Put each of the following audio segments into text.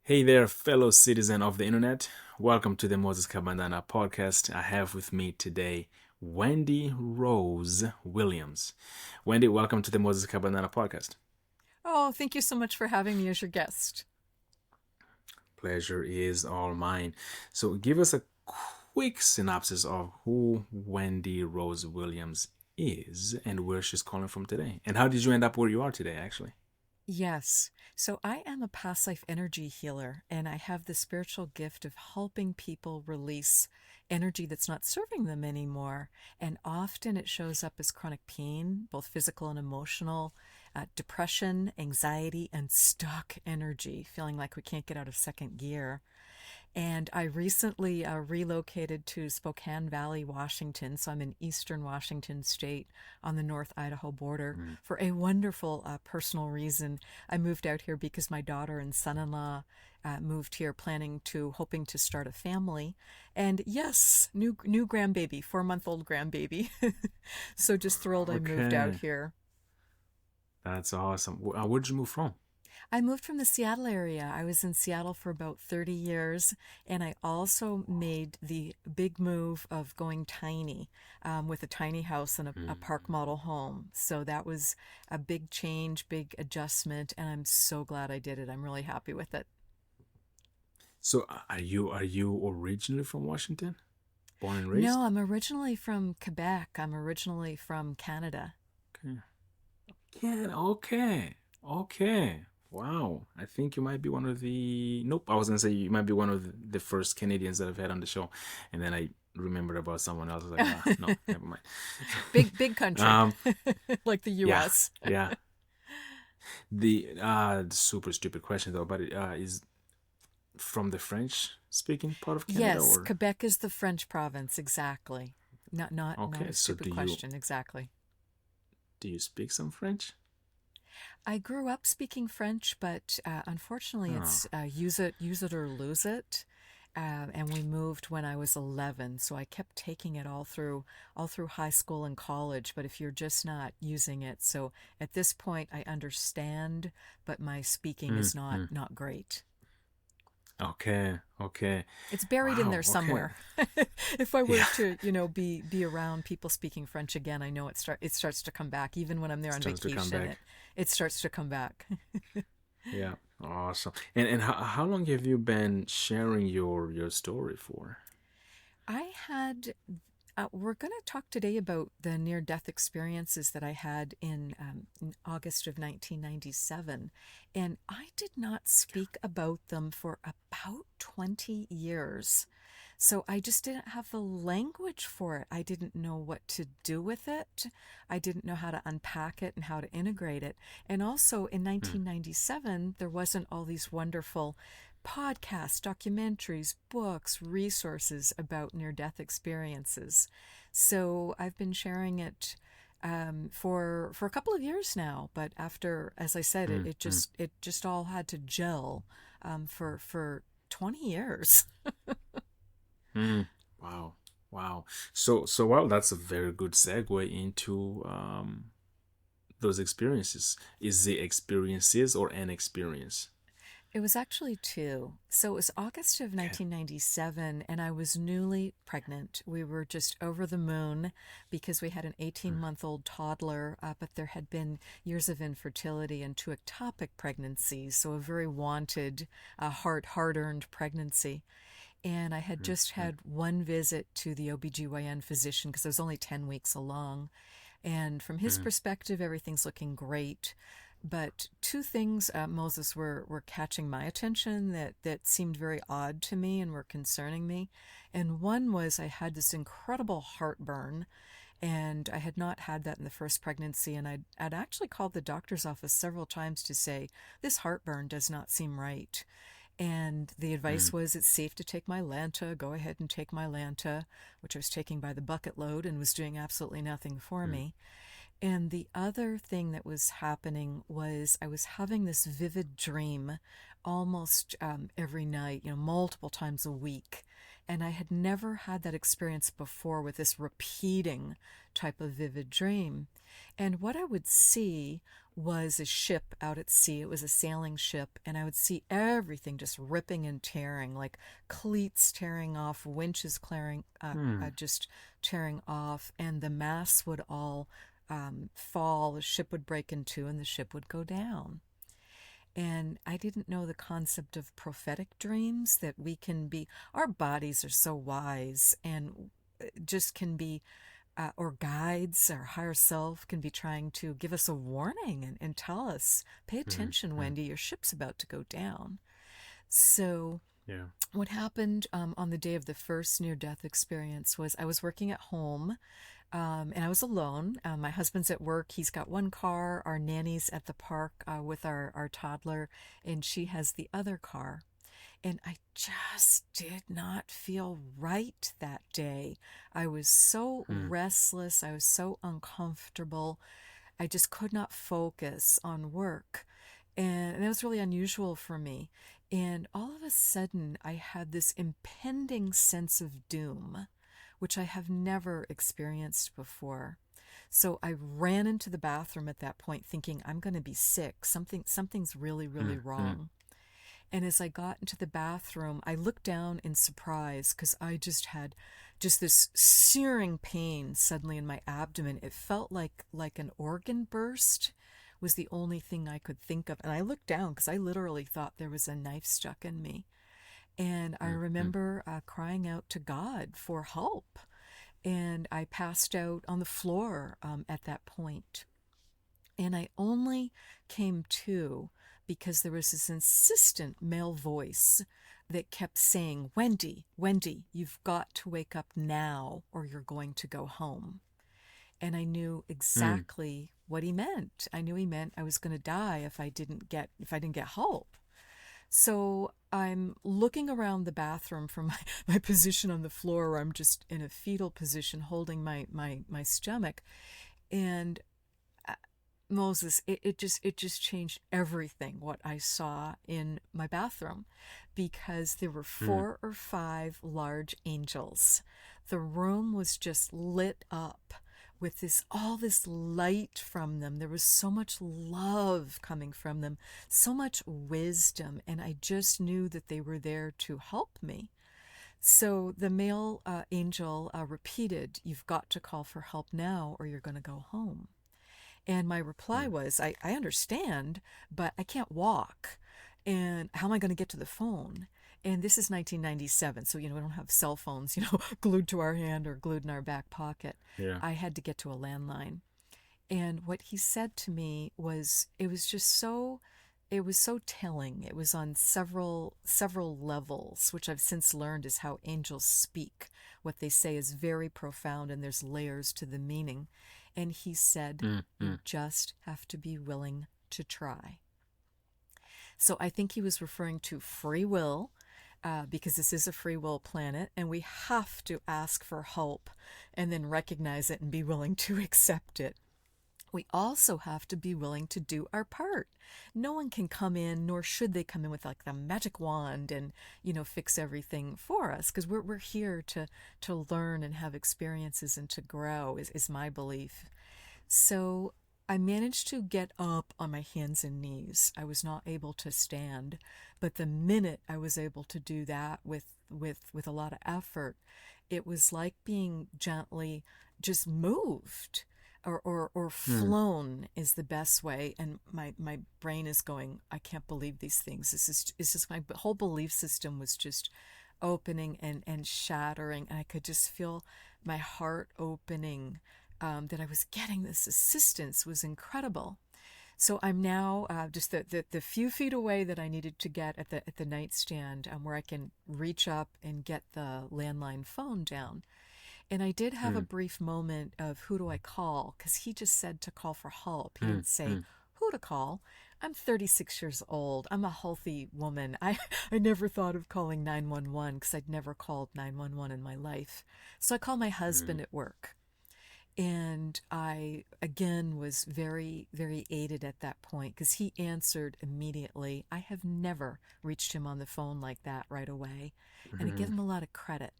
Hey there, fellow citizen of the internet. Welcome to the Moses Kabandana Podcast. I have with me today Wendy Rose Williams. Wendy, welcome to the Moses Kabandana Podcast. Oh, thank you so much for having me as your guest. Pleasure is all mine. So, give us a quick synopsis of who Wendy Rose Williams is and where she's calling from today. And how did you end up where you are today, actually? Yes. So I am a past life energy healer, and I have the spiritual gift of helping people release energy that's not serving them anymore. And often it shows up as chronic pain, both physical and emotional, depression, anxiety, and stuck energy, feeling like we can't get out of second gear. And I recently relocated to Spokane Valley, Washington. So I'm in eastern Washington state on the North Idaho border Mm. for a wonderful personal reason. I moved out here because my daughter and son in law moved here hoping to start a family. And yes, new grandbaby, 4-month old grandbaby. So just thrilled I moved out Okay, here. that's awesome. Where'd you move from? I moved from the Seattle area. I was in Seattle for about 30 years, and I also made the big move of going tiny with a tiny house and a Mm. park model home. So that was a big change, big adjustment, and I'm so glad I did it. I'm really happy with it. So, are you originally from Washington? Born and No, raised? I'm originally from Quebec. I'm originally from Canada. Okay. Yeah, okay. Okay. Wow. I think you might be one of the nope, I was gonna say you might be one of the first Canadians that I've had on the show. And then I remembered about someone else. I was like, no, never mind. Big country, um, like the yeah, US. yeah. The super stupid question though, but is from the French speaking part of Canada Yes, or Quebec is the French province, exactly. Not okay, a so stupid question, exactly. do you speak some French? I grew up speaking French, but unfortunately, Oh. it's use it or lose it. And we moved when I was 11, so I kept taking it all through high school and college. But if you're just not using it, so at this point, I understand, but my speaking Mm, is mm. not great. Okay, okay. It's buried in Wow, there okay. somewhere. If I were Yeah. to, be around people speaking French again, I know it starts to come back. Even when I'm there on Starts to come vacation, back. it starts to come back. Yeah, awesome. And how long have you been sharing your story for? I had we're going to talk today about the near death experiences that I had in August of 1997. And I did not speak about them for about 20 years. So I just didn't have the language for it. I didn't know what to do with it. I didn't know how to unpack it and how to integrate it. And also in Mm, 1997, there wasn't all these wonderful podcasts, documentaries, books, resources about near death experiences. So I've been sharing it for a couple of years now. But after, as I said, mm, mm, it just all had to gel for 20 years. mm. Wow, wow. So well, that's a very good segue into those experiences. Is the experiences or an experience? It was actually two. So it was August of Okay. 1997, and I was newly pregnant. We were just over the moon because we had an Mm, 18-month-old toddler, but there had been years of infertility and two ectopic pregnancies, so a very wanted, hard-earned pregnancy. And I had mm, just mm, had one visit to the OBGYN physician because I was only 10 weeks along. And from his mm, perspective, everything's looking great. But two things, Moses, were catching my attention that seemed very odd to me and were concerning me. And one was I had this incredible heartburn, and I had not had that in the first pregnancy. And I'd actually called the doctor's office several times to say, this heartburn does not seem right. And the advice mm, was it's safe to take my Lanta, go ahead and take my Lanta, which I was taking by the bucket load and was doing absolutely nothing for mm, me. And the other thing that was happening was I was having this vivid dream almost every night, multiple times a week. And I had never had that experience before with this repeating type of vivid dream. And what I would see was a ship out at sea. It was a sailing ship, and I would see everything just ripping and tearing, like cleats tearing off, winches Hmm. just tearing off, and the masts would all fall. The ship would break in two, and the ship would go down. And I didn't know the concept of prophetic dreams, that we can be, our bodies are so wise and just can be, or guides, our higher self can be trying to give us a warning and tell us, pay Hmm. attention, Hmm. Wendy, your ship's about to go down. So, Yeah. what happened on the day of the first near death experience was I was working at home, and I was alone. My husband's at work. He's got one car. Our nanny's at the park with our toddler, and she has the other car. And I just did not feel right that day. I was so Hmm. restless. I was so uncomfortable. I just could not focus on work. And that was really unusual for me. And all of a sudden, I had this impending sense of doom, which I have never experienced before. So I ran into the bathroom at that point thinking I'm going to be sick. Something's really, Hmm. really Hmm. wrong. And as I got into the bathroom, I looked down in surprise because I just had just this searing pain suddenly in my abdomen. It felt like an organ burst was the only thing I could think of. And I looked down because I literally thought there was a knife stuck in me. And I Hmm. Hmm. remember crying out to God for help. And I passed out on the floor at that point. And I only came to because there was this insistent male voice that kept saying, Wendy, Wendy, you've got to wake up now or you're going to go home. And I knew Hmm. exactly what he meant. I knew he meant I was going to die if I didn't get help. So I'm looking around the bathroom from my position on the floor where I'm just in a fetal position holding my stomach. And Moses, it just changed everything what I saw in my bathroom, because there were Hmm. 4 or 5 large angels. The room was just lit up with this light from them. There was so much love coming from them, so much wisdom, and I just knew that they were there to help me. So the male angel repeated, "You've got to call for help now, or you're going to go home." And my reply Hmm. was, I understand, but I can't walk. And how am I going to get to the phone? And this is 1997, so, we don't have cell phones, glued to our hand or glued in our back pocket. Yeah. I had to get to a landline. And what he said to me was, it was so telling. It was on several levels, which I've since learned is how angels speak. What they say is very profound, and there's layers to the meaning. And he said, Hmm. Hmm. you just have to be willing to try. So I think he was referring to free will, because this is a free will planet, and we have to ask for help and then recognize it and be willing to accept it. We also have to be willing to do our part. No one can come in, nor should they come in with like the magic wand and, fix everything for us, because we're here to learn and have experiences and to grow, is my belief. So I managed to get up on my hands and knees. I was not able to stand, but the minute I was able to do that with a lot of effort, it was like being gently just moved, or Hmm. flown is the best way. And my brain is going, I can't believe these things. This is, it's just, my whole belief system was just opening and shattering, and I could just feel my heart opening. That I was getting this assistance was incredible. So I'm now just the few feet away that I needed to get at the nightstand, where I can reach up and get the landline phone down. And I did have a Hmm. brief moment of who do I call, because he just said to call for help. He Hmm. didn't say Hmm. who to call. I'm 36 years old. I'm a healthy woman. I never thought of calling 911 because I'd never called 911 in my life. So I called my Hmm. husband at work. And I, again, was very, very aided at that point because he answered immediately. I have never reached him on the phone like that right away. And I give Mhm. him a lot of credit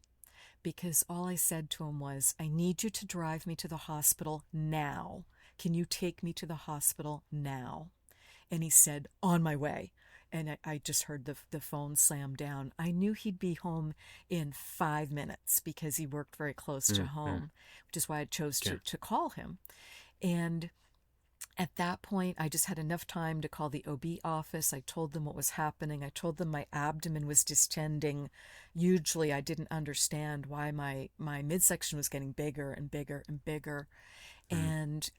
because all I said to him was, I need you to drive me to the hospital now. Can you take me to the hospital now? And he said, on my way. And I just heard the phone slam down. I knew he'd be home in 5 minutes because he worked very close to Mhm. home, which is why I chose Okay. to call him. And at that point, I just had enough time to call the OB office. I told them what was happening. I told them my abdomen was distending hugely. I didn't understand why my midsection was getting bigger and bigger and bigger. Mm.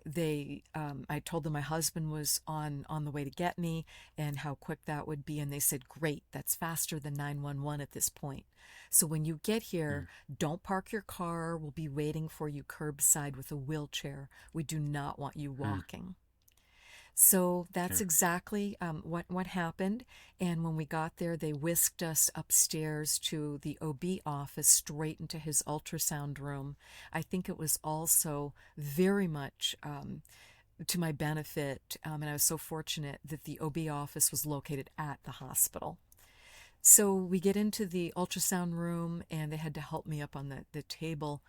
And I told them my husband was on the way to get me and how quick that would be. And they said, great, that's faster than 911 at this point. So when you get here, Mm. don't park your car. We'll be waiting for you curbside with a wheelchair. We do not want you Mm. walking. So that's Okay. exactly what happened. And when we got there, they whisked us upstairs to the OB office, straight into his ultrasound room. I think it was also very much to my benefit, and I was so fortunate that the OB office was located at the hospital. So we get into the ultrasound room, and they had to help me up on the table.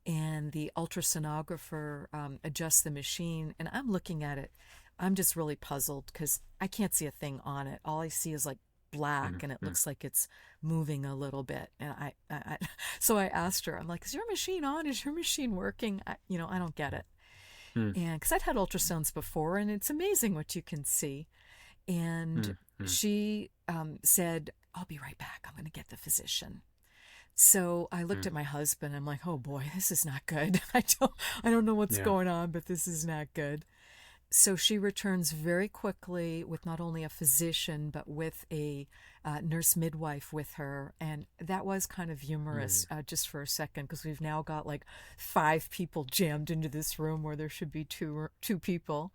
And the ultrasonographer adjusts the machine, and I'm looking at it. I'm just really puzzled because I can't see a thing on it. All I see is like black, Mm. and it Mm. looks like it's moving a little bit. And so I asked her, I'm like, "Is your machine on? Is your machine working?" I don't get it. Mm. And because I'd had ultrasounds before, and it's amazing what you can see. And Mm. Mm. she said, I'll be right back. I'm going to get the physician. So I looked Mm. at my husband. I'm like, oh boy, this is not good. I don't know what's Yeah. going on, but this is not good. So she returns very quickly with not only a physician, but with a nurse midwife with her. And that was kind of humorous Mm. just for a second because we've now got like 5 people jammed into this room where there should be two people.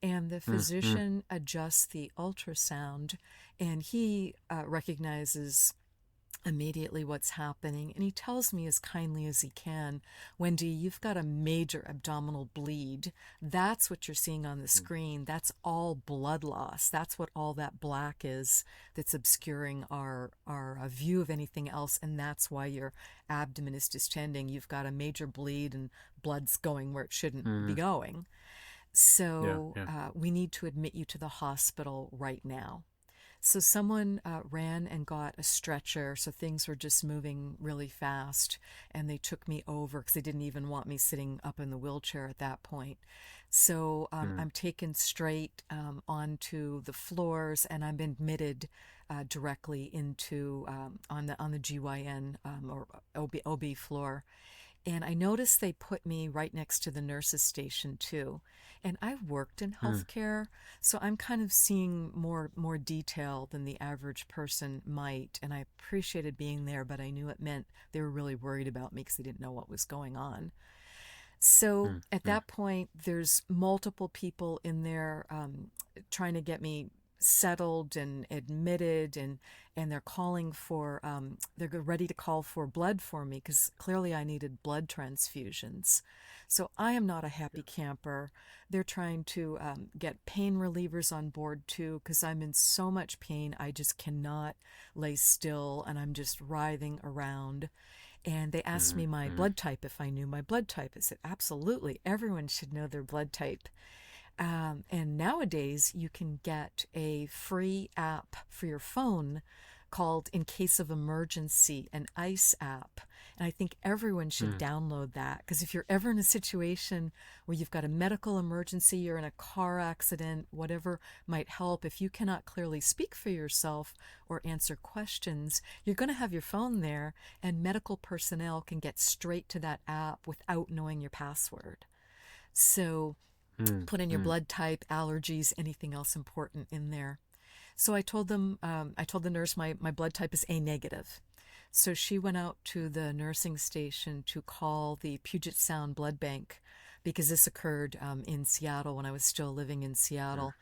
And the Mm. Mm. physician adjusts the ultrasound, and he recognizes immediately what's happening, and he tells me as kindly as he can, Wendy, you've got a major abdominal bleed. That's what you're seeing on the Mm. screen. That's all blood loss. That's what all that black is that's obscuring our view of anything else, and that's why your abdomen is distending. You've got a major bleed, and blood's going where it shouldn't be Mm. going. Yeah. So Yeah. we need to admit you to the hospital right now. So someone ran and got a stretcher, so things were just moving really fast, and they took me over because they didn't even want me sitting up in the wheelchair at that point. So Mm. I'm taken straight onto the floors, and I'm admitted directly into on the GYN or OB floor. And I noticed they put me right next to the nurses station too. And I've worked in Mm. healthcare, so I'm kind of seeing more detail than the average person might. And I appreciated being there, but I knew it meant they were really worried about me because they didn't know what was going on. So Mm. at Mm. that point, there's multiple people in there trying to get me settled and admitted, and they're calling for they're ready to call for blood for me because clearly I needed blood transfusions. So I am not a happy camper. They're trying to get pain relievers on board too because I'm in so much pain I just cannot lay still, and I'm just writhing around. And they asked Mm. me my Mm. blood type, if I knew my blood type. I said, absolutely. Everyone should know their blood type. And nowadays, you can get a free app for your phone called In Case of Emergency, an ICE app. And I think everyone should Mm. download that because if you're ever in a situation where you've got a medical emergency, you're in a car accident, whatever might help, if you cannot clearly speak for yourself or answer questions, you're going to have your phone there, and medical personnel can get straight to that app without knowing your password. So Mm. put in your Mm. blood type, allergies, anything else important in there. So I told the nurse my blood type is A negative. So she went out to the nursing station to call the Puget Sound Blood Bank because this occurred in Seattle when I was still living in Mm. Seattle,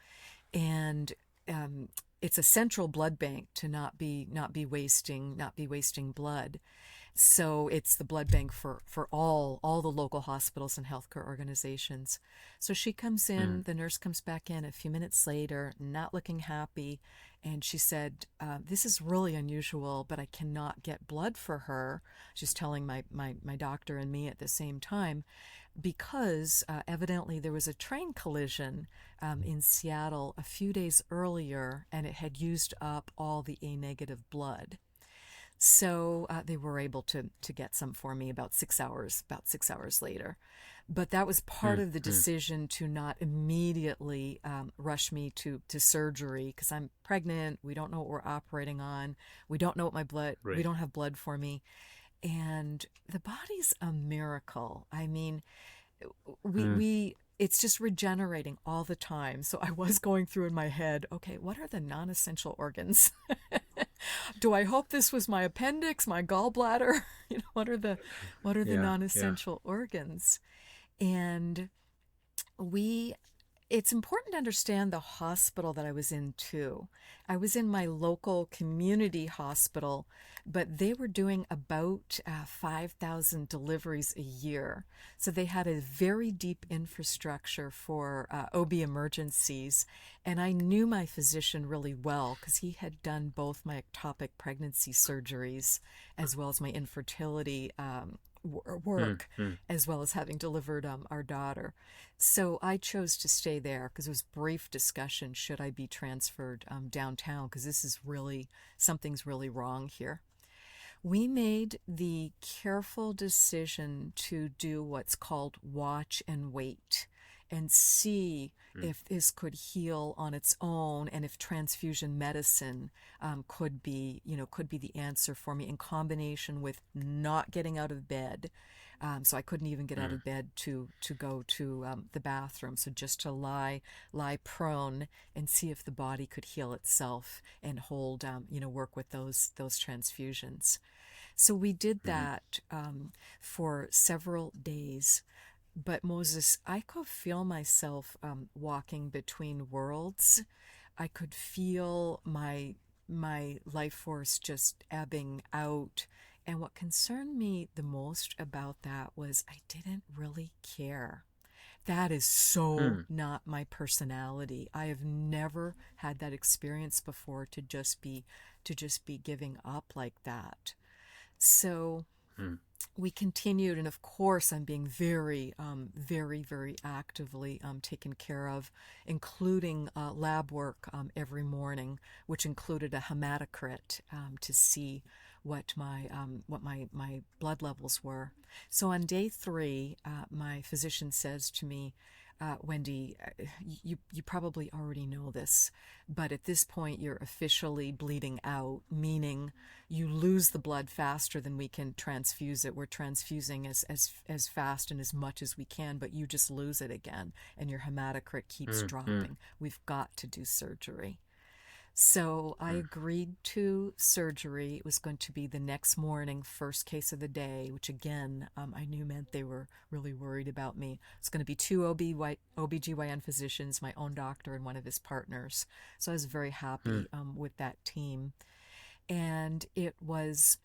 and um, it's a central blood bank to not be wasting blood. So it's the blood bank for all the local hospitals and healthcare organizations. So she comes in, Mm. the nurse comes back in a few minutes later, not looking happy, and she said, "This is really unusual, but I cannot get blood for her." She's telling my doctor and me at the same time because evidently there was a train collision in Seattle a few days earlier, and it had used up all the A negative blood. So they were able to get some for me about 6 hours later. But that was part Mm. of the Mm. decision to not immediately rush me to surgery because I'm pregnant. We don't know what we're operating on. We don't know what we Right. don't have blood for me. And the body's a miracle. I mean, Mm. it's just regenerating all the time. So I was going through in my head, okay, what are the non-essential organs? Do I hope this was my appendix, my gallbladder? What are the Yeah. Yeah. non-essential organs? And we it's important to understand the hospital that I was in too. I was in my local community hospital, but they were doing about 5,000 deliveries a year. So they had a very deep infrastructure for OB emergencies. And I knew my physician really well because he had done both my ectopic pregnancy surgeries as well as my infertility Mm. work, Mm. as well as having delivered our daughter. So I chose to stay there because it was brief discussion. Should I be transferred downtown? Because this is really, something's really wrong here. We made the careful decision to do what's called watch and wait and see Mm. if this could heal on its own and if transfusion medicine could be the answer for me in combination with not getting out of bed. So I couldn't even get out Mm. of bed to go to the bathroom. So just to lie prone and see if the body could heal itself and hold work with those transfusions. So we did Mm. that for several days. But Moses, I could feel myself walking between worlds. I could feel my life force just ebbing out. And what concerned me the most about that was I didn't really care. That is so Mm. not my personality. I have never had that experience before to just be giving up like that. So Mm. we continued, and of course, I'm being very, very, very actively taken care of, including lab work every morning, which included a hematocrit to see what my blood levels were. So on day 3, my physician says to me, Wendy, you probably already know this, but at this point you're officially bleeding out, meaning you lose the blood faster than we can transfuse it. We're transfusing as fast and as much as we can, but you just lose it again, and your hematocrit keeps Mm. Mm. dropping. We've got to do surgery. So I Mm. agreed to surgery. It was going to be the next morning, first case of the day, which again, I knew meant they were really worried about me. It's going to be two OBGYN physicians, my own doctor, and one of his partners. So I was very Mm. happy with that team. And it was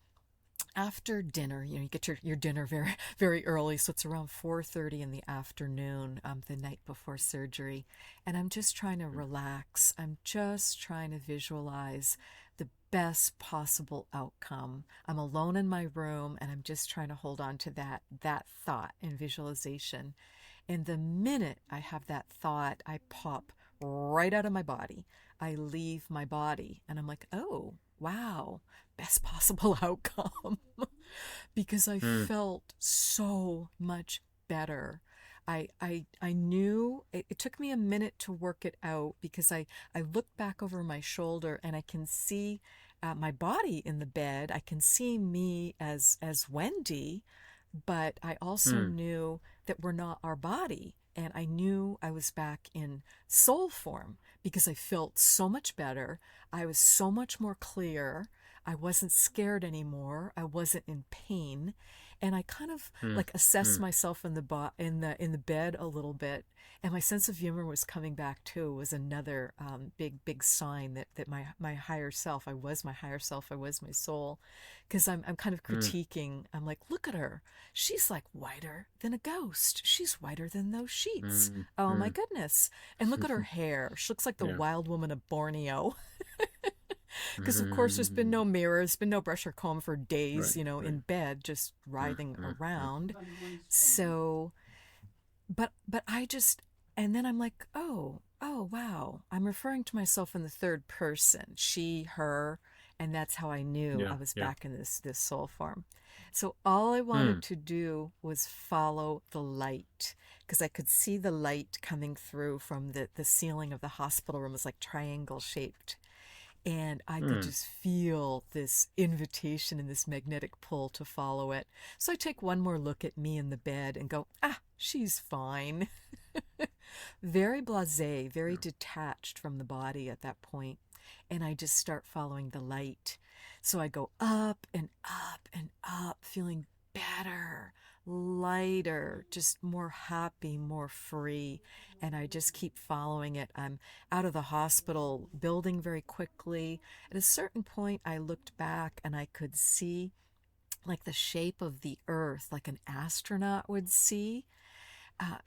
after dinner. You get your dinner very very early, so it's around 4:30 in the afternoon, the night before surgery, and I'm just trying to Mm. relax. I'm just trying to visualize the best possible outcome. I'm alone in my room, and I'm just trying to hold on to that thought and visualization. And the minute I have that thought, I pop right out of my body. I leave my body, and I'm like, oh, wow, best possible outcome. Because I Mm. felt so much better. I knew it took me a minute to work it out because I looked back over my shoulder and I can see my body in the bed. I can see me as Wendy, but I also Mm. knew that we're not our body. And I knew I was back in soul form because I felt so much better. I was so much more clear. I wasn't scared anymore. I wasn't in pain. And I kind of mm, like assessed mm, myself in the bed a little bit, and my sense of humor was coming back too. Was another big sign that my higher self, I was my higher self, I was my soul, because I'm kind of mm, critiquing. I'm like, look at her, she's like whiter than a ghost. She's whiter than those sheets. mm, Oh my mm. goodness! And look at her hair. She looks like the Yeah. wild woman of Borneo. Because of course there's been Mm. no mirrors, there's been no brush or comb for days, Right, in right. bed, just Mm, writhing mm, mm, around. So, but I just, and then I'm like, oh wow, I'm referring to myself in the third person, she, her, and that's how I knew yeah, I was yeah. back in this soul form. So all I wanted Mm, to do was follow the light, because I could see the light coming through from the ceiling of the hospital room. It was like triangle shaped, and I could mm, just feel this invitation and this magnetic pull to follow it. So I take one more look at me in the bed and go, she's fine. Very blasé, very yeah. detached from the body at that point. And I just start following the light. So I go up and up and up, feeling better, lighter, just more happy, more free. And I just keep following it. I'm out of the hospital building very quickly. At a certain point, I looked back and I could see like the shape of the earth, like an astronaut would see.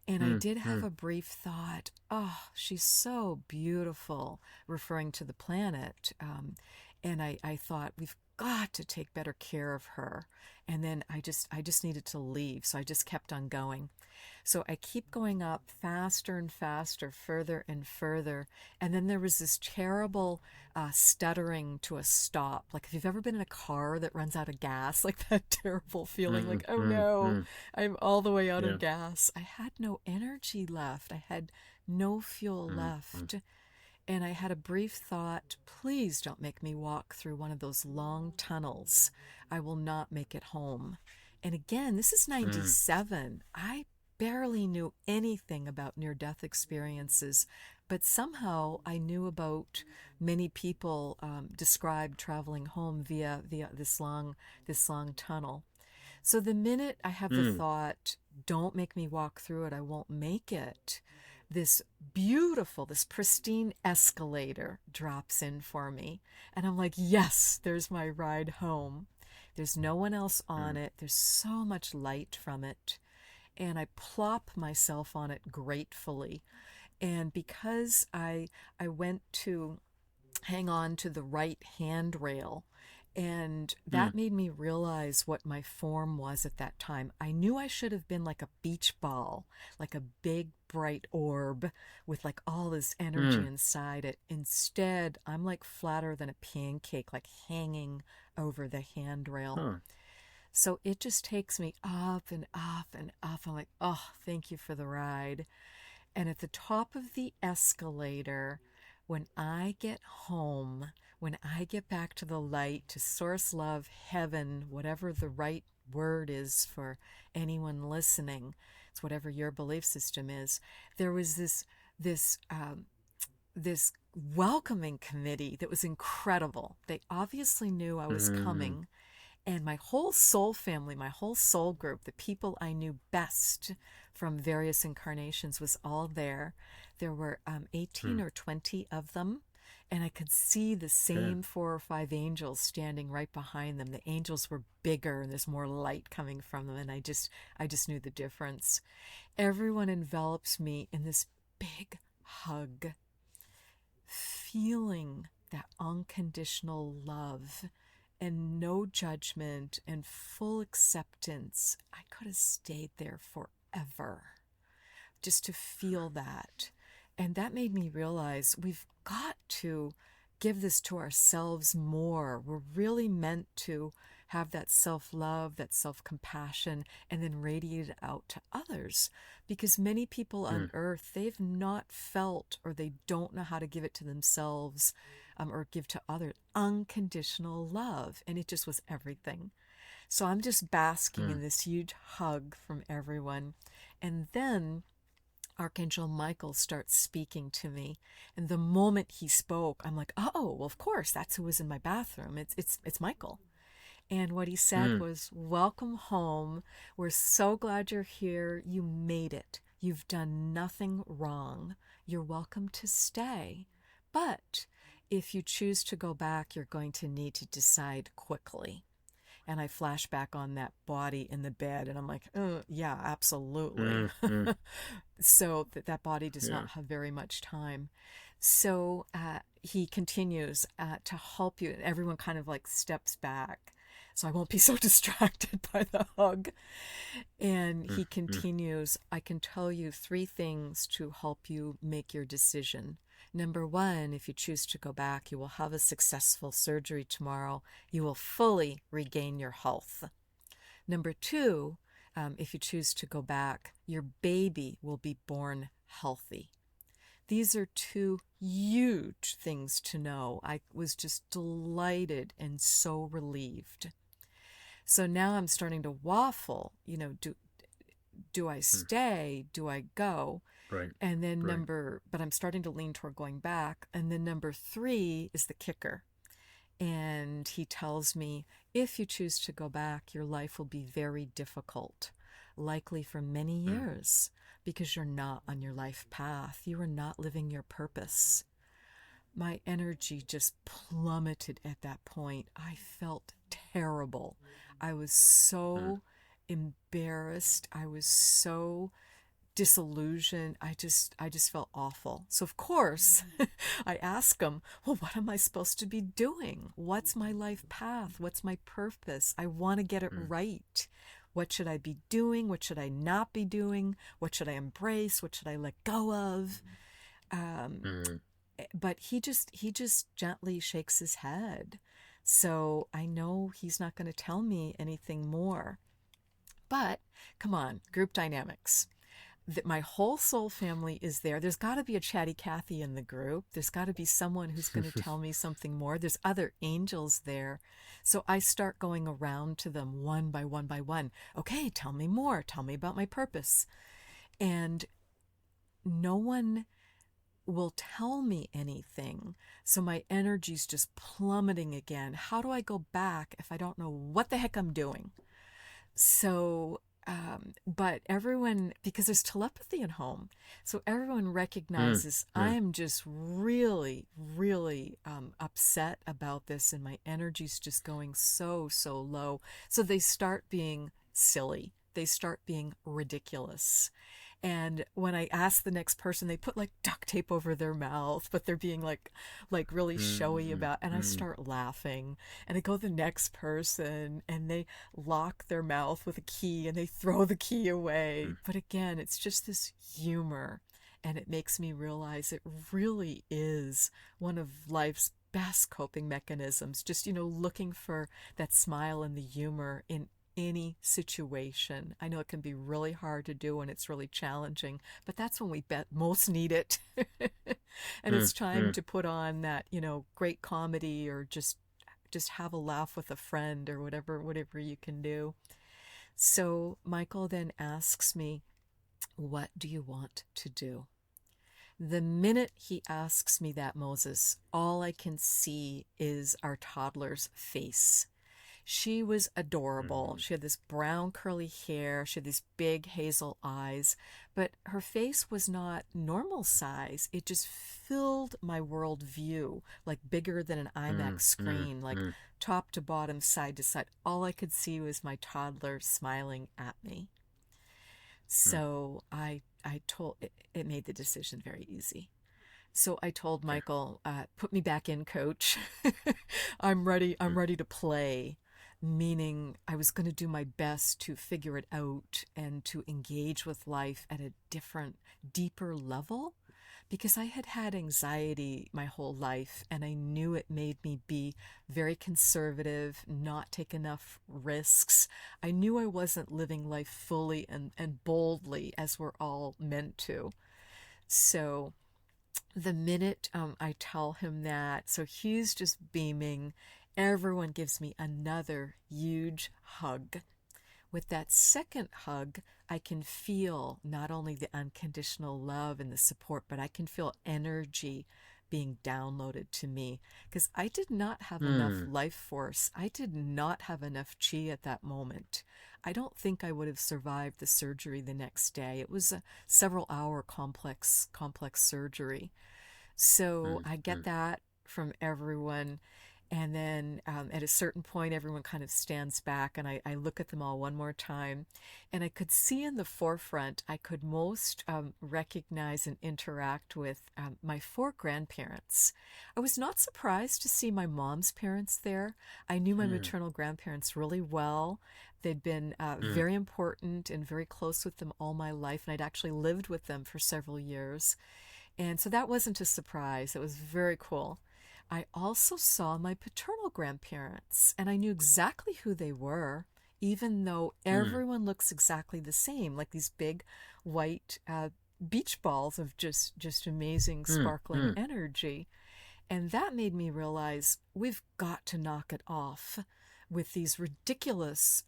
And I Mm, did have mm, a brief thought, oh, she's so beautiful, referring to the planet. And I thought, we've got to take better care of her. And then I just needed to leave. So I just kept on going. So I keep going up faster and faster, further and further. And then there was this terrible stuttering to a stop. Like if you've ever been in a car that runs out of gas, like that terrible feeling, mm, like, oh mm, no, mm. I'm all the way out of Yeah. gas. I had no energy left. I had no fuel Mm, mm, left. And I had a brief thought, please don't make me walk through one of those long tunnels. I will not make it home. And again, this is mm, 97. I barely knew anything about near death experiences, but somehow I knew about many people described traveling home via this long tunnel. So the minute I have the mm, thought, don't make me walk through it, I won't make it, this beautiful, this pristine escalator drops in for me. And I'm like, yes, there's my ride home. There's no one else on mm, it. There's so much light from it. And I plop myself on it gratefully. And because I went to hang on to the right handrail. And mm, that made me realize what my form was at that time. I knew I should have been like a beach ball, like a big bright orb with like all this energy mm. inside it. Instead, I'm like flatter than a pancake, like hanging over the handrail. Huh. So it just takes me up and up and up. I'm like, oh, thank you for the ride. And at the top of the escalator, when I get home, when I get back to the light, to source love, heaven, whatever the right word is for anyone listening, it's whatever your belief system is. There was this welcoming committee that was incredible. They obviously knew I was Mm, coming, and my whole soul family, my whole soul group, the people I knew best from various incarnations was all there. There were 18 mm. or 20 of them, and I could see the Okay. same 4 or 5 angels standing right behind them. The angels were bigger and there's more light coming from them, and I just knew the difference. Everyone envelops me in this big hug, feeling that unconditional love and no judgment and full acceptance. I could have stayed there forever just to feel that. And that made me realize we've got to give this to ourselves more. We're really meant to have that self love, that self compassion, and then radiate it out to others. Because many people on Mm, earth, they've not felt or they don't know how to give it to themselves, or give to others unconditional love. And it just was everything. So I'm just basking mm, in this huge hug from everyone. And then Archangel Michael starts speaking to me, and the moment he spoke, I'm like, oh, well, of course, that's who was in my bathroom. It's Michael. And what he said Mm, was, "Welcome home. We're so glad you're here. You made it. You've done nothing wrong. You're welcome to stay. But if you choose to go back, you're going to need to decide quickly." And I flash back on that body in the bed, and I'm like, yeah, absolutely. mm, mm. So that body does Yeah. not have very much time. So he continues to help you, and everyone kind of like steps back so I won't be so distracted by the hug. And Mm, he mm, continues, "I can tell you three things to help you make your decision. Number one, if you choose to go back, you will have a successful surgery tomorrow. You will fully regain your health. Number two, if you choose to go back, your baby will be born healthy." These are two huge things to know. I was just delighted and so relieved. So now I'm starting to waffle. Do I mm. stay? Do I go? Right. And then Right. but I'm starting to lean toward going back. And then number three is the kicker. And he tells me, if you choose to go back, your life will be very difficult, likely for many Mm, years, because you're not on your life path. You are not living your purpose. My energy just plummeted at that point. I felt terrible. I was mm, so embarrassed. I was so disillusioned. I just felt awful. So of course, I ask him, "Well, what am I supposed to be doing? What's my life path? What's my purpose? I want to get it mm, right. What should I be doing? What should I not be doing? What should I embrace? What should I let go of?" Um, mm, but he just gently shakes his head. So I know he's not going to tell me anything more. But come on, group dynamics. That my whole soul family is there. There's got to be a chatty Cathy in the group. There's got to be someone who's going to tell me something more. There's other angels there. So I start going around to them one by one by one. Okay, tell me more. Tell me about my purpose. And no one will tell me anything. So my energy's just plummeting again. How do I go back if I don't know what the heck I'm doing? So, but everyone, because there's telepathy at home, so everyone mm, recognizes I mm, am just really, really upset about this, and my energy's just going so, so low. So they start being silly. They start being ridiculous. And when I ask the next person, they put like duct tape over their mouth, but they're being like really showy mm, about, and I mm, start laughing. And I go to the next person and they lock their mouth with a key and they throw the key away. mm, But again, it's just this humor. And it makes me realize it really is one of life's best coping mechanisms. Just, looking for that smile and the humor in any situation. I know it can be really hard to do and it's really challenging, but that's when we bet most need it. And mm, it's time mm. to put on that, great comedy, or just have a laugh with a friend, or whatever you can do. So Michael then asks me, "What do you want to do?" The minute he asks me that, Moses, all I can see is our toddler's face. She was adorable. Mm, She had this brown curly hair. She had these big hazel eyes, but her face was not normal size. It just filled my world view, like bigger than an mm, IMAX mm, screen, like mm, top to bottom, side to side. All I could see was my toddler smiling at me. mm. So I told it made the decision very easy. So I told Okay. Michael, "Put me back in, coach. I'm ready. I'm Mm, ready to play." Meaning, I was going to do my best to figure it out and to engage with life at a different, deeper level, because I had had anxiety my whole life and I knew it made me be very conservative, not take enough risks. I knew I wasn't living life fully and boldly as we're all meant to. So the minute I tell him that, so he's just beaming. Everyone gives me another huge hug. With that second hug, I can feel not only the unconditional love and the support, but I can feel energy being downloaded to me because I did not have enough Mm, life force. I did not have enough chi at that moment. I don't think I would have survived the surgery the next day. It was a several hour complex surgery. So mm, I get mm, that from everyone. And then at a certain point, everyone kind of stands back, and I look at them all one more time. And I could see in the forefront, I could most recognize and interact with my four grandparents. I was not surprised to see my mom's parents there. I knew my mm, maternal grandparents really well. They'd been mm, very important and very close with them all my life, and I'd actually lived with them for several years. And so that wasn't a surprise. It was very cool. I also saw my paternal grandparents, and I knew exactly who they were, even though mm, everyone looks exactly the same, like these big white beach balls of just amazing mm, sparkling mm, energy. And that made me realize we've got to knock it off with these ridiculous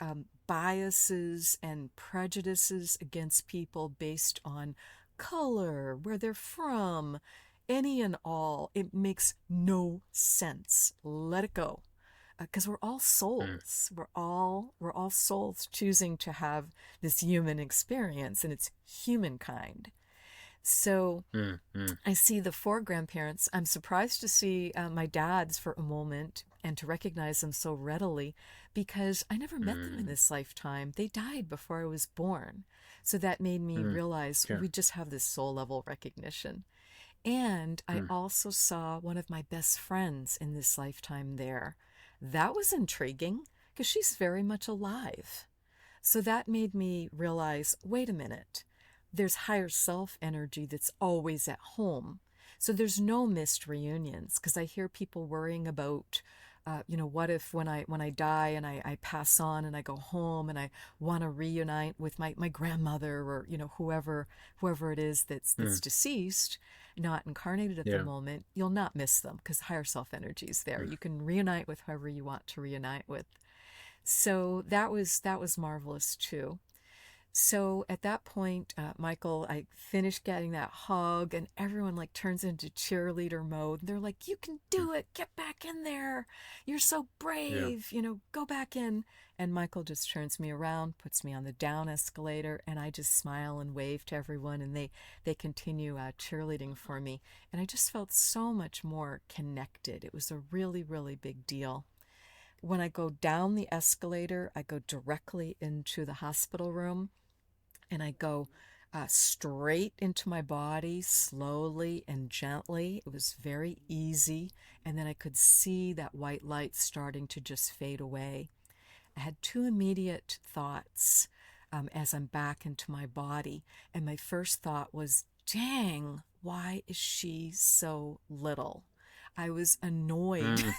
biases and prejudices against people based on color, where they're from, any and all. It makes no sense. Let it go. Because we're all mm, souls. We're all souls choosing to have this human experience, and it's humankind. So mm, mm, I see the four grandparents. I'm surprised to see my dads for a moment and to recognize them so readily because I never met them in mm, this lifetime. They died before I was born. So that made me mm. realize Okay. we just have this soul level recognition. And I Mm, also saw one of my best friends in this lifetime there. That was intriguing because she's very much alive. So that made me realize wait a minute, there's higher self energy that's always at home. So there's no missed reunions because I hear people worrying about. What if when I die and I pass on and I go home and I want to reunite with my grandmother or whoever it is that's mm. deceased, not incarnated at the Yeah. moment, you'll not miss them because higher self energy is there. Mm, You can reunite with whoever you want to reunite with. So that was marvelous too. So at that point, Michael, I finished getting that hug, and everyone like turns into cheerleader mode. They're like, "You can mm. do it! Get back in there! You're so Yeah. brave! Go back in." And Michael just turns me around, puts me on the down escalator, and I just smile and wave to everyone, and they continue cheerleading for me. And I just felt so much more connected. It was a really really big deal. When I go down the escalator, I go directly into the hospital room and I go straight into my body slowly and gently. It was very easy. And then I could see that white light starting to just fade away. I had two immediate thoughts as I'm back into my body. And my first thought was, dang, why is she so little? I was annoyed Mm,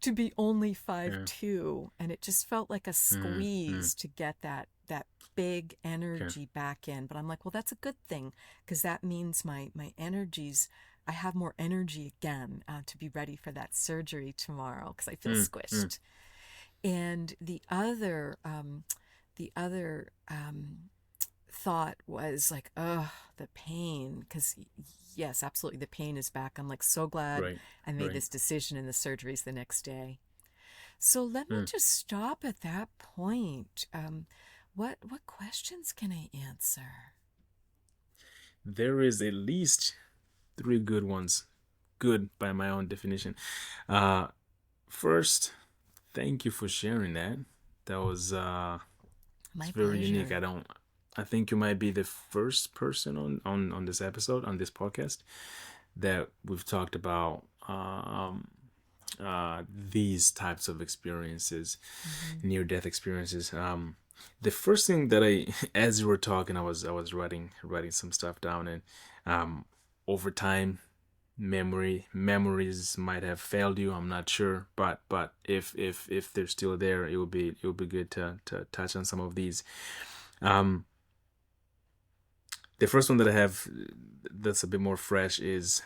to be only five yeah. two, and it just felt like a Mm, mm. squeeze to get that big Okay. energy back in. But I'm like, well, that's a good thing because that means my energies. I have more energy again to be ready for that surgery tomorrow because I feel Mm, mm, squished. And the other thought was like, oh, the pain. Because, yes, absolutely, the pain is back. I'm like, so glad right. I made Right. this decision and the surgery's the next day. So let me Mm. just stop at that point. What questions can I answer? There is at least three good ones. Good by my own definition. Uh, First, thank you for sharing that. That was it's My very unique. pleasure. I think you might be the first person on this episode, on this podcast, that we've talked about these types of experiences, Hmm. near death experiences. The first thing that I, as you were talking, I was writing some stuff down, and over time, memories might have failed you. I'm not sure, but if they're still there, it would be good to touch on some of these. Um, the first one that I have that's a bit more fresh is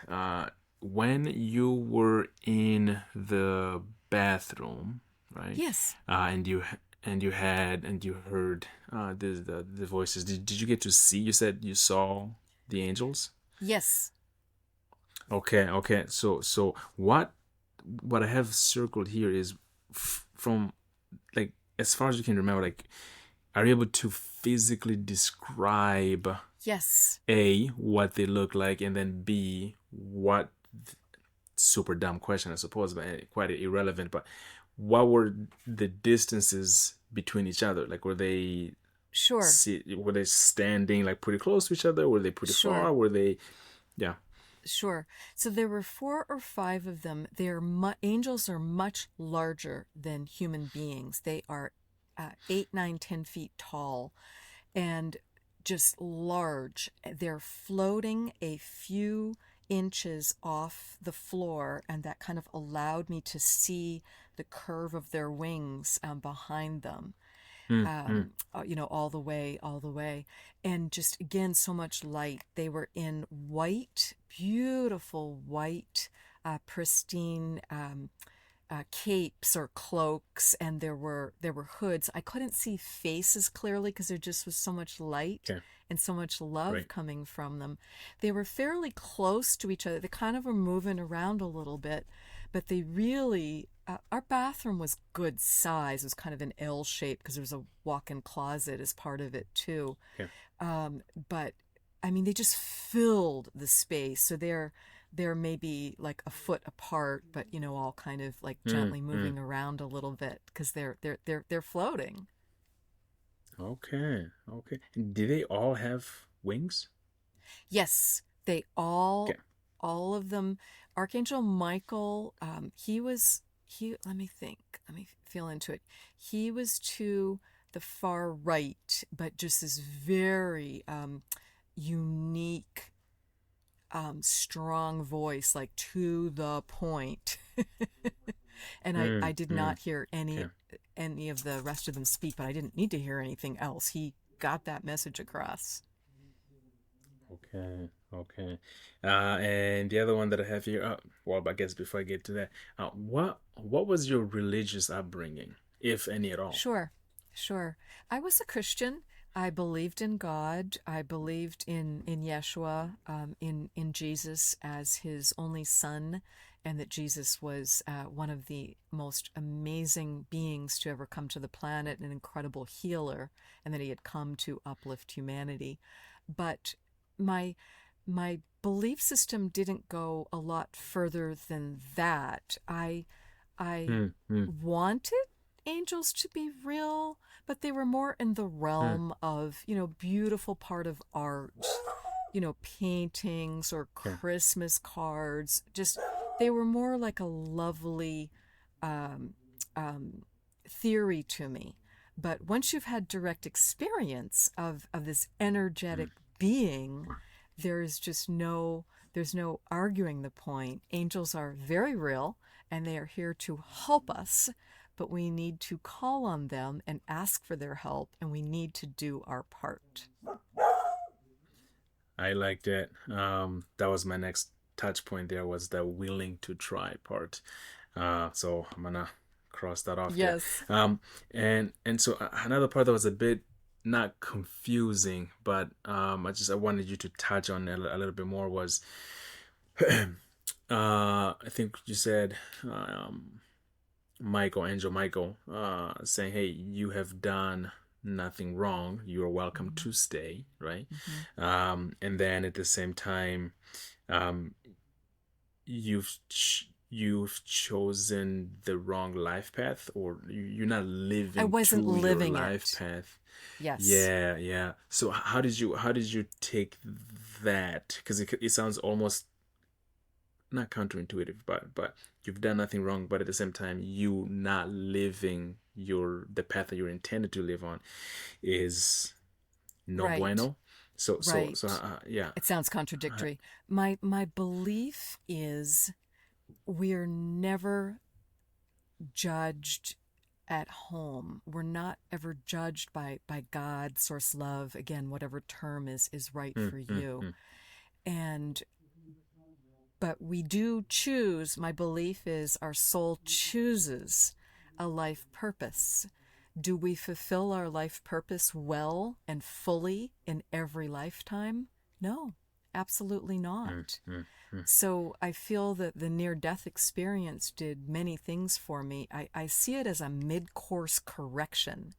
when you were in the bathroom, right? Yes. And you heard the voices. Did you get to see? You said you saw the angels. Yes. Okay, okay. So what I have circled here is from like as far as you can remember, like are you able to physically describe Yes, A, what they look like, and then B, what super dumb question, I suppose, but quite irrelevant. But what were the distances between each other? Like, sure, were they standing like pretty close to each other? Were they pretty far? sure. Were they, yeah. Sure. So there were four or five of them. Angels are much larger than human beings. They are 8, 9, 10 feet tall and just large. They're floating a few inches off the floor, and that kind of allowed me to see the curve of their wings behind them, Mm, mm, all the way. And just again, so much light. They were in white, beautiful white, pristine capes or cloaks, and there were hoods. I couldn't see faces clearly because there just was so much light okay, and so much love right. coming from them. They were fairly close to each other. They kind of were moving around a little bit, but they really. Our bathroom was good size. It was kind of an L shape because there was a walk-in closet as part of it too. Okay. But I mean, they just filled the space. So they're maybe like a foot apart, but all kind of like Mm, gently mm. moving around a little bit because they're floating. Okay, okay. Do they all have wings? Yes, they Okay. all of them. Archangel Michael, he. Let me think. Let me feel into it. He was to the far right, but just this very unique, strong voice, like to the point. And I Mm, did mm. not hear Okay. any of the rest of them speak, but I didn't need to hear anything else. He got that message across. Okay, okay. And the other one that I have here, well, I guess before I get to that, what was your religious upbringing, if any at all? Sure, sure. I was a Christian. I believed in God. I believed in Yeshua, in Jesus as his only son, and that Jesus was one of the most amazing beings to ever come to the planet, an incredible healer, and that he had come to uplift humanity. But my my belief system didn't go a lot further than that. I Hmm, hmm, wanted angels to be real, but they were more in the hmm. realm of, beautiful part of art, paintings or Okay. Christmas cards. Just, they were more like a lovely um, um, theory to me. But once you've had direct experience of this energetic being, there's just there's no arguing the point. Angels are very real and they are here to help us, but we need to call on them and ask for their help, and we need to do our part. I like that. That was my next touch point. There was the willing to try part. So I'm gonna cross that off there. Yes. And so another part that was a bit not confusing, but I wanted you to touch on a little bit more was I think you said Michael, Angel Michael, saying, "Hey, you have done nothing wrong. You are welcome Mm-hmm. to stay." Right, Mm-hmm. and then at the same time, um, you've chosen the wrong life path, or you're not I living wasn't to your living life it. path. Yes. Yeah, yeah. So how did you take that? Because it sounds almost not counterintuitive, but you've done nothing wrong, but at the same time, you not living the path that you're intended to live on is no Right. bueno. So Right. yeah. It sounds contradictory. My belief is we're never judged at home. We're not ever judged by God, source love, again, whatever term is right Mm, for mm, you. mm. And but we do choose, my belief is our soul chooses a life purpose. Do we fulfill our life purpose well and fully in every lifetime? No, Absolutely mm, not. mm, mm, So I feel that the near death experience did many things for me. I see it as a mid course correction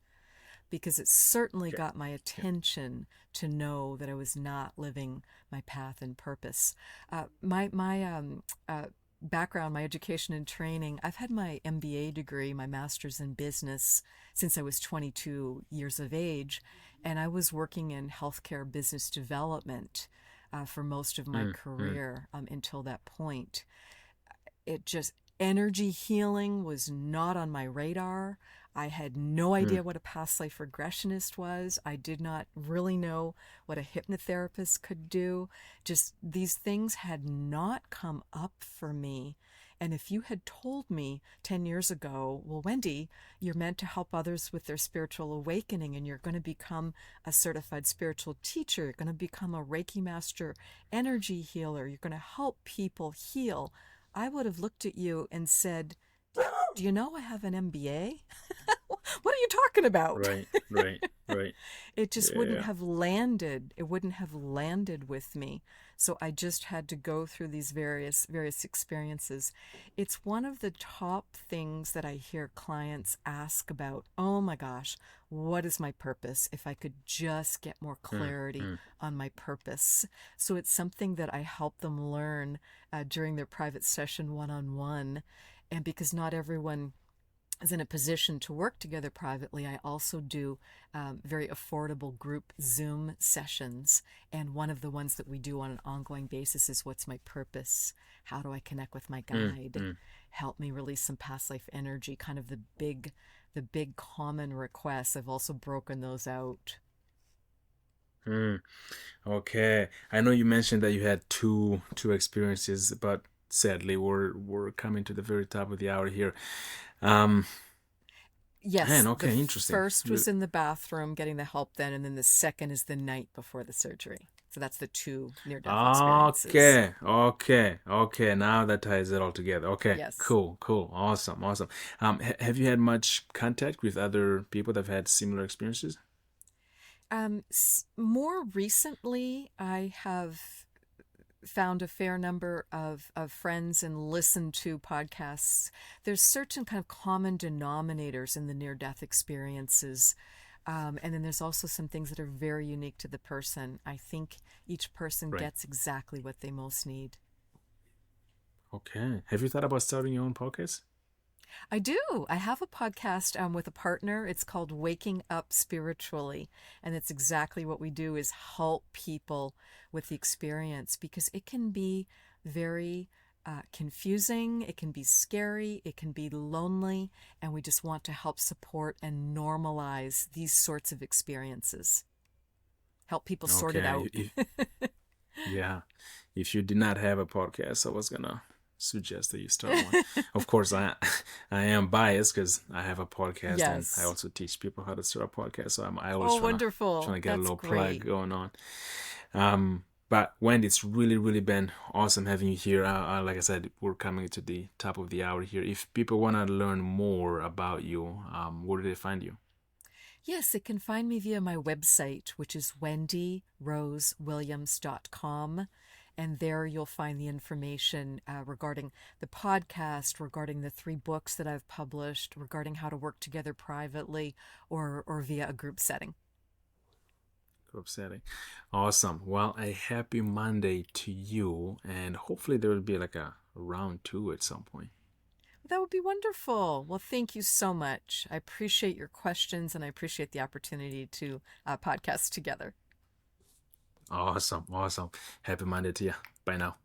because it certainly okay. got my Yeah. attention to know that I was not living my path and purpose. My background, my education and training, I've had my MBA degree, my master's in business, since I was 22 years of age, and I was working in healthcare business development for most of my Mm, mm, career until that point. It just, energy healing was not on my radar. I had no mm, idea what a past life regressionist was. I did not really know what a hypnotherapist could do. Just these things had not come up for me. And if you had told me 10 years ago, well, Wendy, you're meant to help others with their spiritual awakening and you're going to become a certified spiritual teacher, you're going to become a Reiki master energy healer, you're going to help people heal, I would have looked at you and said, do you know I have an MBA? What are you talking about? right, right, right. It just wouldn't Yeah. have landed. It wouldn't have landed with me. So I just had to go through these various experiences. It's one of the top things that I hear clients ask about. Oh my gosh, what is my purpose? If I could just get more Mm, clarity mm, on my purpose. So it's something that I help them learn during their private session one-on-one. And because not everyone is in a position to work together privately, I also do very affordable group Zoom sessions. And one of the ones that we do on an ongoing basis is, what's my purpose? How do I connect with my mm, guide? mm, Help me release some past life energy, kind of the big common requests. I've also broken those out. mm. Okay. I know you mentioned that you had two experiences, but sadly we're coming to the very top of the hour here. Um, Yes, man, the okay, interesting. first was in the bathroom getting the help then, and then the second is the night before the surgery. So that's the two near death experiences. Okay, okay, okay. Now that ties it all together. Okay, Yes. cool, cool, awesome, awesome. Have you had much contact with other people that have had similar experiences? More recently, I have found a fair number of friends and listened to podcasts. There's certain kind of common denominators in the near death experiences. And then there's also some things that are very unique to the person. I think each person Right. gets exactly what they most need. Okay. Have you thought about starting your own podcast? I do. I have a podcast with a partner. It's called Waking Up Spiritually, and it's exactly what we do is help people with the experience because it can be very confusing, it can be scary, it can be lonely, and we just want to help support and normalize these sorts of experiences. Help people sort it Okay. out. Yeah, if you did not have a podcast, I was gonna suggest that you start one. Of course, I am biased because I have a podcast and I Yes. also teach people how to start a podcast. So I always Oh, trying wonderful. to get a That's little plug great. going on. But Wendy, it's really been awesome having you here. Like I said, we're coming to the top of the hour here. If people want to learn more about you, where do they find you? Yes, it can find me via my website, which is wendyrosewilliams.com. And there you'll find the information regarding the podcast, regarding the 3 books that I've published, regarding how to work together privately or via a group setting. Upsetting. Awesome. Well, a happy Monday to you, and hopefully there will be like a round two at some point. That would be wonderful. Well, thank you so much. I appreciate your questions and I appreciate the opportunity to podcast together. Awesome. Awesome. Happy Monday to you. Bye now.